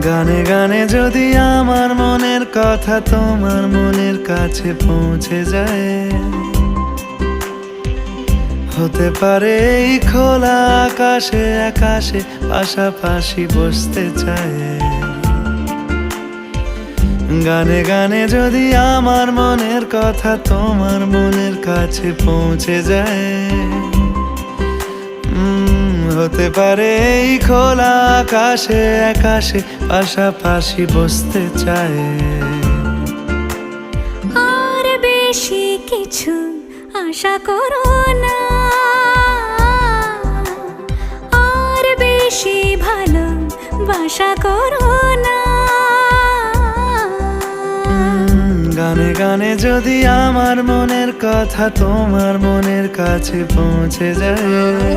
গানে গানে যদি আমার মনের কথা তোমার মনের কাছে পৌঁছে যায়, হতে পারে এই খোলা আকাশে আকাশে পাশাপাশি বসতে চায়। গানে গানে যদি আমার মনের কথা তোমার মনের কাছে পৌঁছে যায়, হতে পারে এই খোলা আকাশে আকাশে পাশাপাশি বসতে চায়। আর বেশি কিছু আশা করো না, আর বেশি ভালোবাসা করো না। গানে গানে যদি আমার মনের কথা তোমার মনের কাছে পৌঁছে যায়,